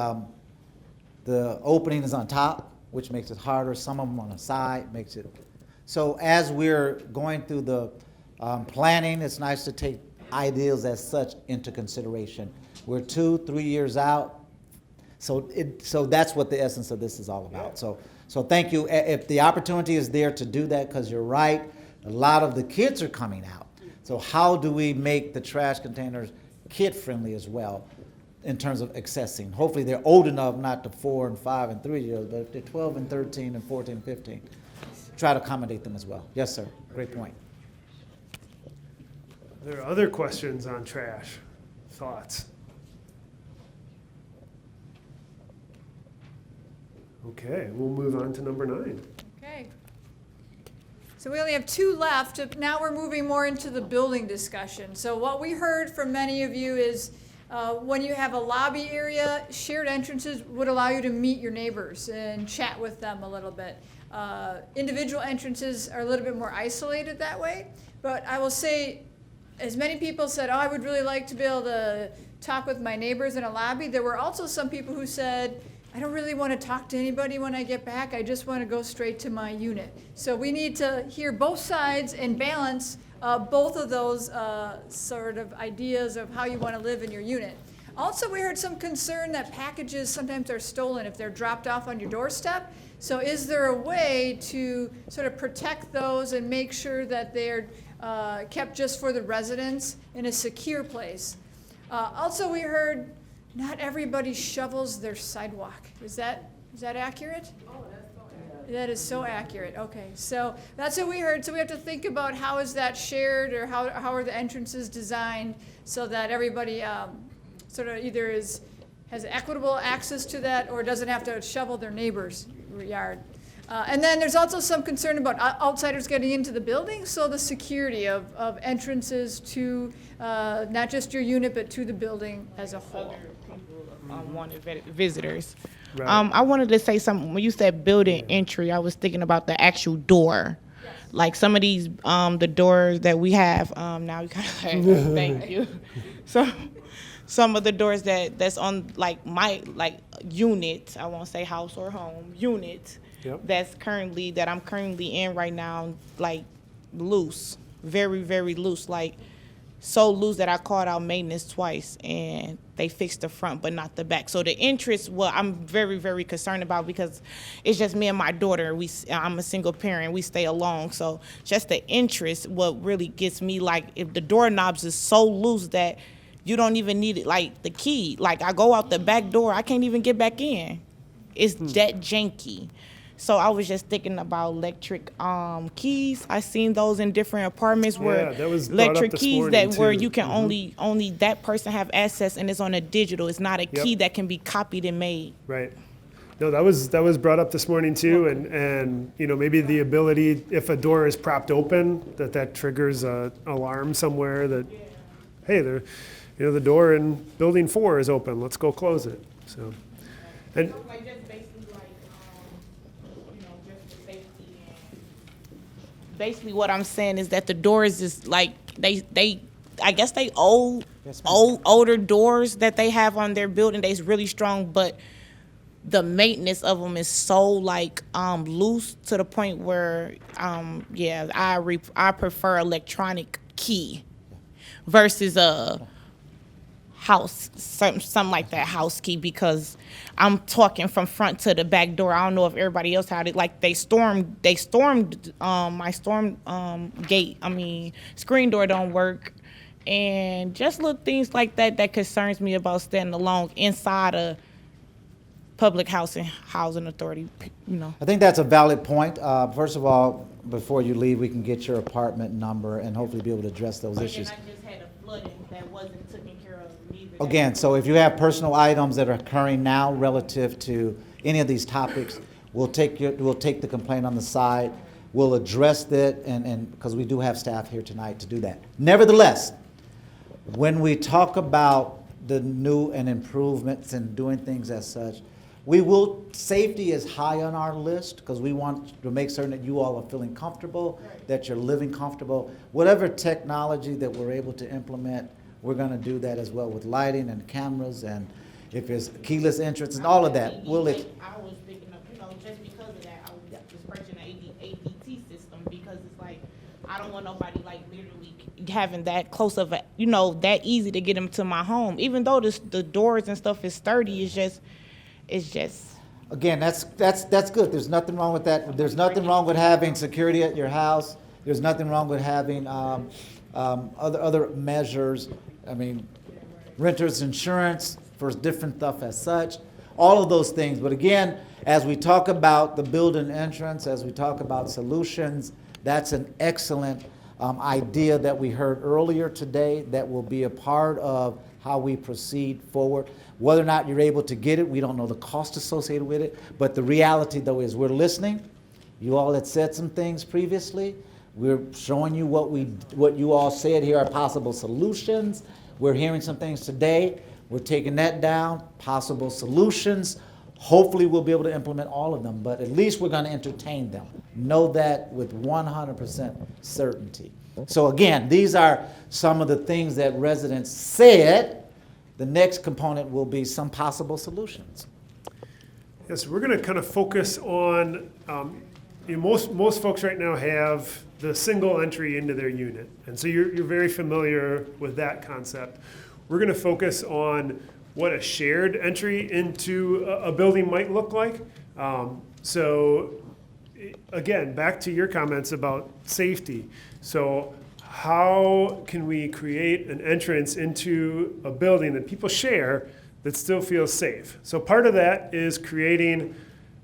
opening is on top, which makes it harder. Some of them on the side makes it. So as we're going through the planning, it's nice to take ideas as such into consideration. We're 2-3 years out, so that's what the essence of this is all about. So thank you. If the opportunity is there to do that, because you're right, a lot of the kids are coming out. So how do we make the trash containers kid-friendly as well in terms of accessing? Hopefully they're old enough, not to 4 and 5 and 3 years, but if they're 12 and 13 and 14 and 15, try to accommodate them as well. Yes, sir. Great point. Are there other questions on trash? Thoughts? Okay, we'll move on to number 9. Okay. So we only have 2 left. Now we're moving more into the building discussion. So what we heard from many of you is when you have a lobby area, shared entrances would allow you to meet your neighbors and chat with them a little bit. Individual entrances are a little bit more isolated that way. But I will say, as many people said, oh, I would really like to be able to talk with my neighbors in a lobby, there were also some people who said, I don't really want to talk to anybody when I get back. I just want to go straight to my unit. So we need to hear both sides and balance both of those sort of ideas of how you want to live in your unit. Also, we heard some concern that packages sometimes are stolen if they're dropped off on your doorstep. So is there a way to sort of protect those and make sure that they're kept just for the residents in a secure place? Also, we heard not everybody shovels their sidewalk. Is that accurate? Oh, that's so accurate. That is so accurate. Okay, so that's what we heard. So we have to think about how is that shared, or how are the entrances designed so that everybody sort of either has equitable access to that or doesn't have to shovel their neighbor's yard. And then there's also some concern about outsiders getting into the building, so the security of entrances to not just your unit, but to the building as a whole. Wanted visitors. Right. I wanted to say something. When you said building entry, I was thinking about the actual door. Like some of these, the doors that we have, now you kind of thank you. So some of the doors that's on my unit, I won't say house or home, unit, Yep. that I'm currently in right now, like loose, very, very loose, like so loose that I called out maintenance twice and they fixed the front but not the back. So the entrance, well, I'm very, very concerned about because it's just me and my daughter. I'm a single parent. We stay alone. So just the entrance, what really gets me, like if the doorknobs is so loose that you don't even need it, like the key. Like I go out the back door, I can't even get back in. It's that janky. So I was just thinking about electric keys. I seen those in different apartments where that was brought up electric this keys morning, that where too. you can only that person have access, and it's on a digital. It's not a key that can be copied and made. Right. No, that was brought up this morning too, and maybe the ability, if a door is propped open, that triggers a alarm somewhere that, hey, the door in building 4 is open, let's go close it, so. And Like just basically like, just for safety and basically what I'm saying is that the doors is like, I guess they older doors that they have on their building, they's really strong, but the maintenance of them is so like loose to the point where I prefer electronic key versus a house something like that house key, because I'm talking from front to the back door. I don't know if everybody else had it. Like they stormed my screen door don't work, and just little things like that concerns me about standing alone inside a public housing authority, I think that's a valid point. First of all, before you leave, we can get your apartment number and hopefully be able to address those issues. And I just had a flooding that wasn't taken care of neither. Again, so if you have personal items that are occurring now relative to any of these topics, we'll take the complaint on the side. We'll address that, and because we do have staff here tonight to do that. Nevertheless, when we talk about the new and improvements and doing things as such, safety is high on our list because we want to make certain that you all are feeling comfortable, that you're living comfortable. Whatever technology that we're able to implement, we're going to do that as well with lighting and cameras, and if there's keyless entrance and all of that. I was thinking of, just because of that, I was just purchasing an ADT system, because it's like, I don't want nobody like literally having that close of a, that easy to get them to my home. Even though the doors and stuff is sturdy, it's just. Again, that's good. There's nothing wrong with that. There's nothing wrong with having security at your house. There's nothing wrong with having other measures. I mean, renters insurance for different stuff as such. All of those things. But again, as we talk about the building entrance, as we talk about solutions, that's an excellent idea that we heard earlier today that will be a part of how we proceed forward. Whether or not you're able to get it, we don't know the cost associated with it, but the reality though is we're listening. You all had said some things previously. We're showing you what you all said here are possible solutions. We're hearing some things today. We're taking that down, possible solutions. Hopefully we'll be able to implement all of them, but at least we're going to entertain them. Know that with 100% certainty. So again, these are some of the things that residents said. The next component will be some possible solutions. Yes, we're going to kind of focus on, most folks right now have the single entry into their unit. And so you're very familiar with that concept. We're going to focus on what a shared entry into a building might look like. So again, back to your comments about safety. So how can we create an entrance into a building that people share that still feels safe? So part of that is creating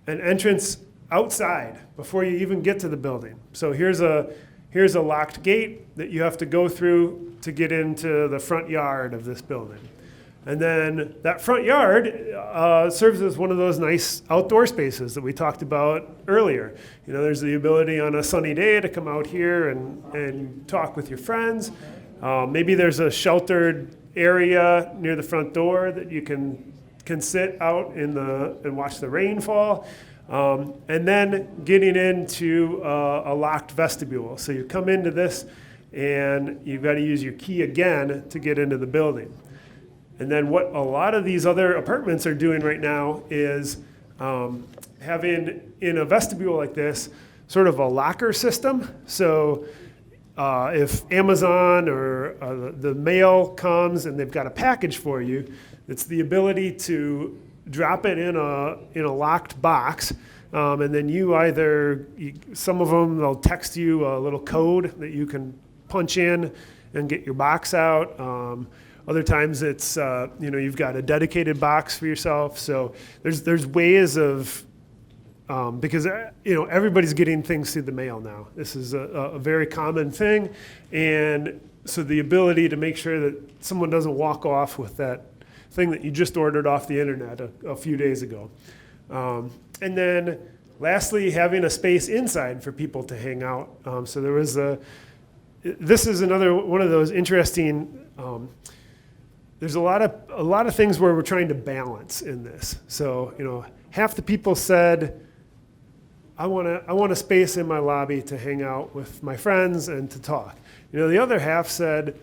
an entrance outside before you even get to the building. So here's a locked gate that you have to go through to get into the front yard of this building. And then that front yard serves as one of those nice outdoor spaces that we talked about earlier. There's the ability on a sunny day to come out here and talk with your friends. Maybe there's a sheltered area near the front door that you can sit out and watch the rain fall. And then getting into a locked vestibule. So you come into this and you've got to use your key again to get into the building. And then what a lot of these other apartments are doing right now is having, in a vestibule like this, sort of a locker system. So if Amazon or the mail comes and they've got a package for you, it's the ability to drop it in a locked box. And then some of them, they'll text you a little code that you can punch in and get your box out. Other times it's, you've got a dedicated box for yourself. So there's ways of, because, everybody's getting things through the mail now. This is a very common thing. And so the ability to make sure that someone doesn't walk off with that thing that you just ordered off the internet a few days ago. And then lastly, having a space inside for people to hang out. So this is another one of those interesting there's a lot of things where we're trying to balance in this. So, half the people said, I want a space in my lobby to hang out with my friends and to talk. The other half said,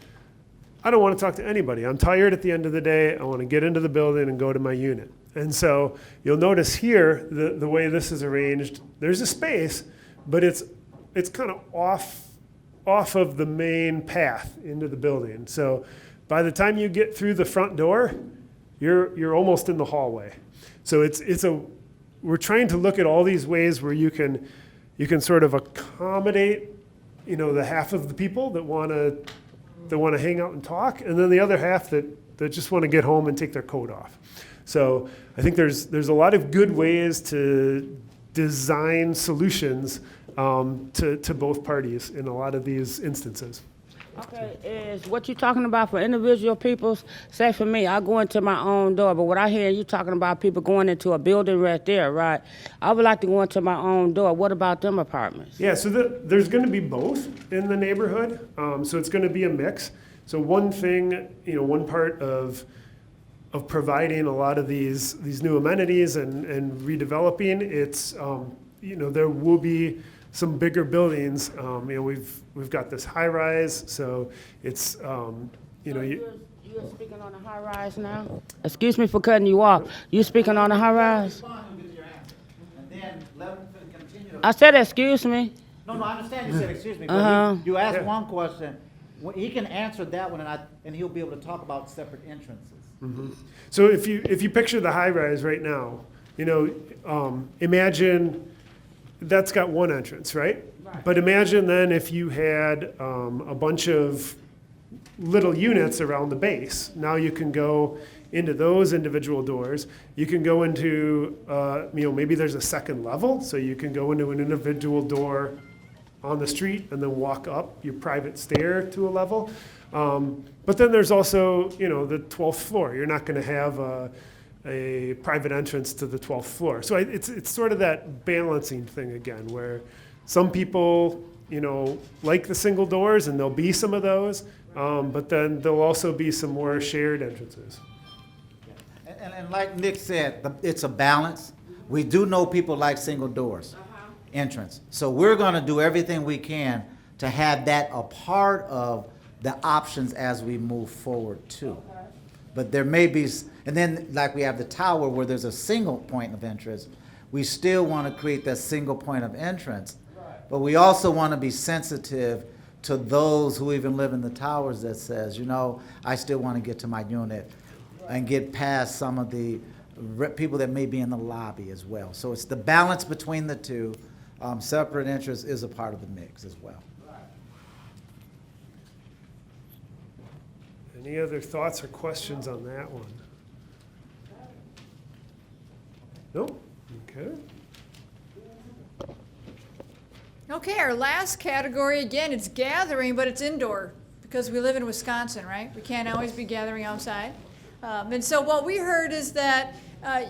I don't want to talk to anybody. I'm tired at the end of the day. I want to get into the building and go to my unit. And so you'll notice here, the way this is arranged, there's a space, but it's kind of off of the main path into the building. So by the time you get through the front door, you're almost in the hallway. So we're trying to look at all these ways where you can sort of accommodate, the half of the people that want to hang out and talk, and then the other half that just want to get home and take their coat off. So I think there's a lot of good ways to design solutions to both parties in a lot of these instances. Okay, is what you're talking about for individual people? Say for me, I go into my own door, but what I hear you talking about people going into a building right there, right? I would like to go into my own door. What about them apartments? Yeah, so there's going to be both in the neighborhood. So it's going to be a mix. So one thing, one part of providing a lot of these new amenities and redeveloping, it's there will be some bigger buildings. We've got this high rise, so it's You're speaking on a high rise now? Excuse me for cutting you off. You speaking on a high rise? I said excuse me. No, I understand you said excuse me, but you asked one question. He can answer that one, and he'll be able to talk about separate entrances. Mm-hmm. So if you picture the high rise right now, imagine that's got one entrance, right? But imagine then if you had a bunch of little units around the base. Now you can go into those individual doors. You can go into, maybe there's a second level, so you can go into an individual door on the street and then walk up your private stair to a level. But then there's also, the 12th floor. You're not going to have a private entrance to the 12th floor. So it's sort of that balancing thing again, where some people, like the single doors, and there'll be some of those, but then there'll also be some more shared entrances. And like Nick said, it's a balance. We do know people like single doors, entrance. So we're going to do everything we can to have that a part of the options as we move forward too. But there may be, and then like we have the tower where there's a single point of entrance, we still want to create that single point of entrance. But we also want to be sensitive to those who even live in the towers that says, I still want to get to my unit and get past some of the people that may be in the lobby as well. So it's the balance between the two. Separate interest is a part of the mix as well. Any other thoughts or questions on that one? Nope. Okay. Okay, our last category, again, it's gathering, but it's indoor, because we live in Wisconsin, right? We can't always be gathering outside. And so what we heard is that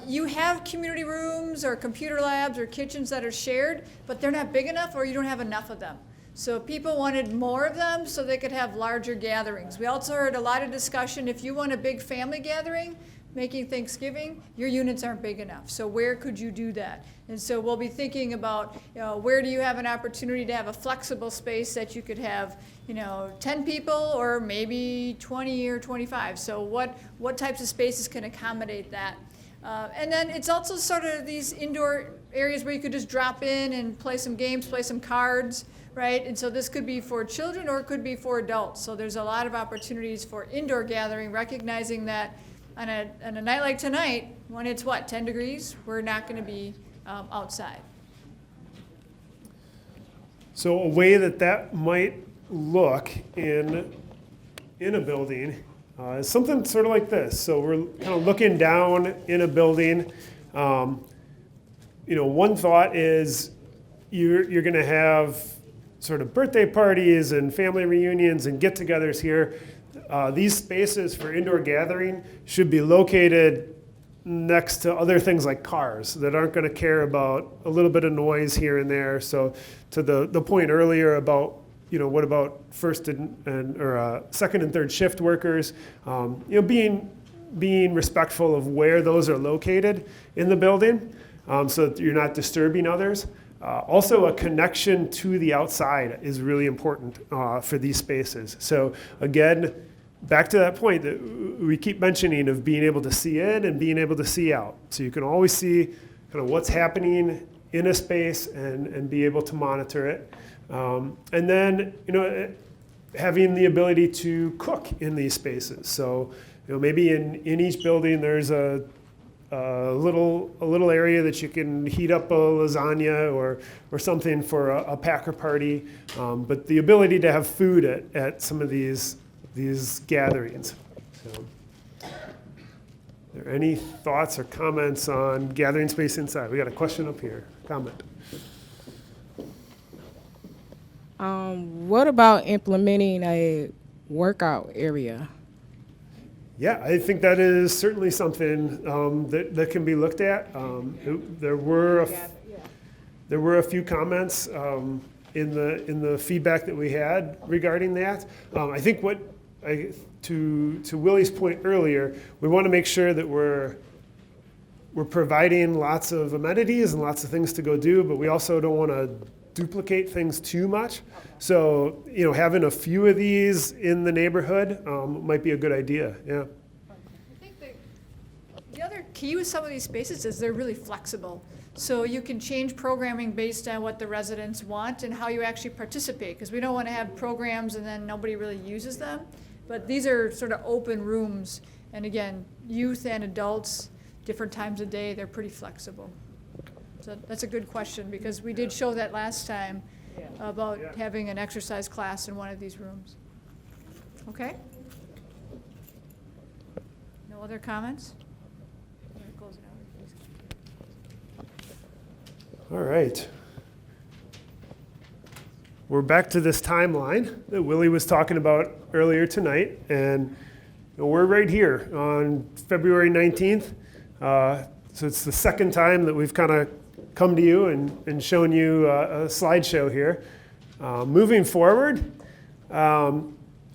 you have community rooms or computer labs or kitchens that are shared, but they're not big enough or you don't have enough of them. So people wanted more of them so they could have larger gatherings. We also heard a lot of discussion, if you want a big family gathering, making Thanksgiving, your units aren't big enough. So where could you do that? And so we'll be thinking about, where do you have an opportunity to have a flexible space that you could have, 10 people or maybe 20 or 25. So what types of spaces can accommodate that? And then it's also sort of these indoor areas where you could just drop in and play some games, play some cards, right? And so this could be for children or it could be for adults. So there's a lot of opportunities for indoor gathering, recognizing that on a night like tonight, when it's 10 degrees, we're not going to be outside. So a way that might look in a building is something sort of like this. So we're kind of looking down in a building. One thought is you're going to have sort of birthday parties and family reunions and get-togethers here. These spaces for indoor gathering should be located next to other things like cars that aren't going to care about a little bit of noise here and there. So to the point earlier about what about second and third shift workers? Being respectful of where those are located in the building, so that you're not disturbing others. Also, a connection to the outside is really important for these spaces. So again, back to that point that we keep mentioning of being able to see in and being able to see out. So you can always see kind of what's happening in a space and be able to monitor it. And then, having the ability to cook in these spaces. So, maybe in each building there's a little area that you can heat up a lasagna or something for a Packer party. But the ability to have food at some of these gatherings. So, are there any thoughts or comments on gathering space inside? We got a question up here. Comment. What about implementing a workout area? Yeah, I think that is certainly something that can be looked at. There were a few comments in the feedback that we had regarding that. I think to Willie's point earlier, we want to make sure that we're providing lots of amenities and lots of things to go do, but we also don't want to duplicate things too much. So, having a few of these in the neighborhood might be a good idea, yeah. I think the other key with some of these spaces is they're really flexible. So you can change programming based on what the residents want and how you actually participate, because we don't want to have programs and then nobody really uses them. But these are sort of open rooms, and again, youth and adults, different times of day, they're pretty flexible. So that's a good question, because we did show that last time about having an exercise class in one of these rooms. Okay? No other comments? I'm gonna close it out, please. All right. We're back to this timeline that Willie was talking about earlier tonight, and we're right here on February 19th. So it's the second time that we've kind of come to you and shown you a slideshow here. Moving forward,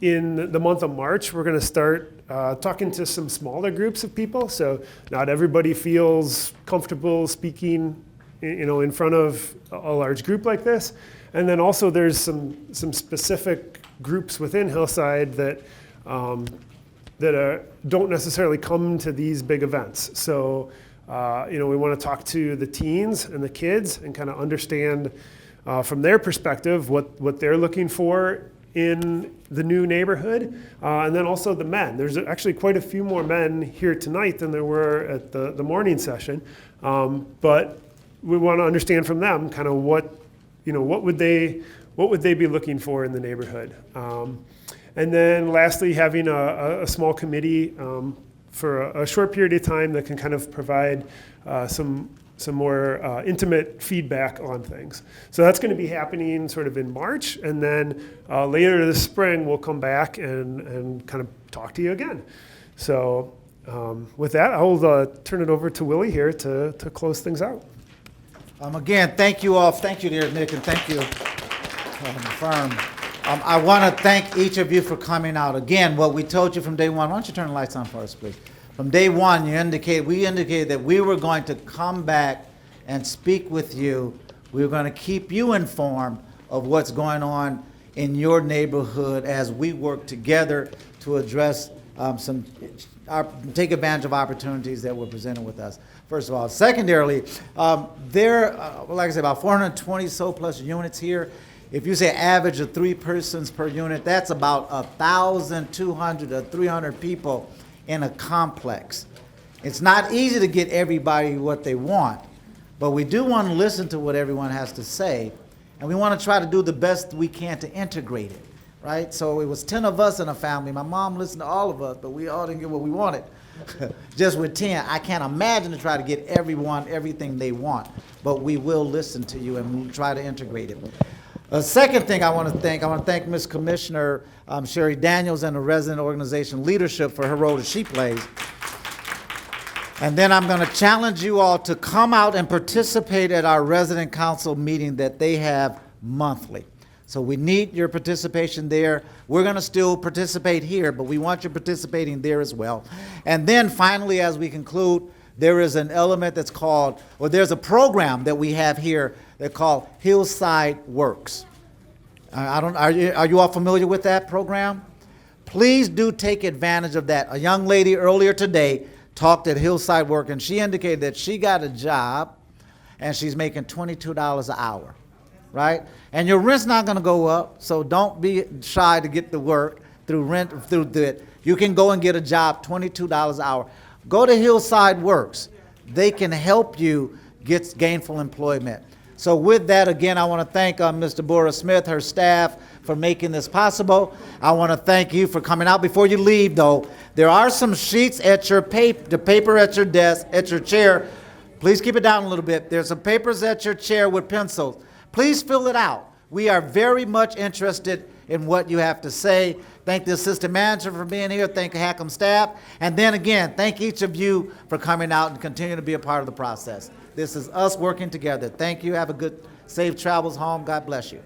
in the month of March, we're going to start talking to some smaller groups of people. So not everybody feels comfortable speaking, in front of a large group like this. And then also there's some specific groups within Hillside that don't necessarily come to these big events. So, we want to talk to the teens and the kids and kind of understand from their perspective what they're looking for in the new neighborhood. And then also the men. There's actually quite a few more men here tonight than there were at the morning session. But we want to understand from them kind of what would they be looking for in the neighborhood. And then lastly, having a small committee for a short period of time that can kind of provide some more intimate feedback on things. So that's going to be happening sort of in March, and then later this spring we'll come back and kind of talk to you again. So with that, I'll turn it over to Willie here to close things out. Again, thank you all. Thank you, dear Nick, and thank you, firm. I want to thank each of you for coming out. Again, what we told you from day one. Why don't you turn the lights on for us, please? From day one, we indicated that we were going to come back and speak with you. We were going to keep you informed of what's going on in your neighborhood as we work together to address take advantage of opportunities that were presented with us. First of all. Secondarily, there, like I said, about 420 so plus units here. If you say average of 3 persons per unit, that's about 1,200 to 300 people in a complex. It's not easy to get everybody what they want, but we do want to listen to what everyone has to say, and we want to try to do the best we can to integrate it, right? So it was 10 of us in a family. My mom listened to all of us, but we all didn't get what we wanted. Just with 10, I can't imagine to try to get everyone everything they want, but we will listen to you and we'll try to integrate it. The second thing I want to thank Ms. Commissioner Sherry Daniels and the resident organization leadership for her role that she plays. And then I'm going to challenge you all to come out and participate at our resident council meeting that they have monthly. So we need your participation there. We're going to still participate here, but we want you participating there as well. And then finally, as we conclude, there is an element that's called, or there's a program that we have here that's called Hillside Works. Are you all familiar with that program? Please do take advantage of that. A young lady earlier today talked at Hillside Work, and she indicated that she got a job and she's making $22 an hour, right? And your rent's not going to go up, so don't be shy to get to work through rent, through that. You can go and get a job, $22 an hour. Go to Hillside Works. They can help you get gainful employment. So with that, again, I want to thank Mr. Bora Smith, her staff, for making this possible. I want to thank you for coming out. Before you leave, though, there are some sheets at your the paper at your desk, at your chair. Please keep it down a little bit. There's some papers at your chair with pencils. Please fill it out. We are very much interested in what you have to say. Thank the assistant manager for being here. Thank the HACM staff. And then again, thank each of you for coming out and continuing to be a part of the process. This is us working together. Thank you. Have a good, safe travels home. God bless you.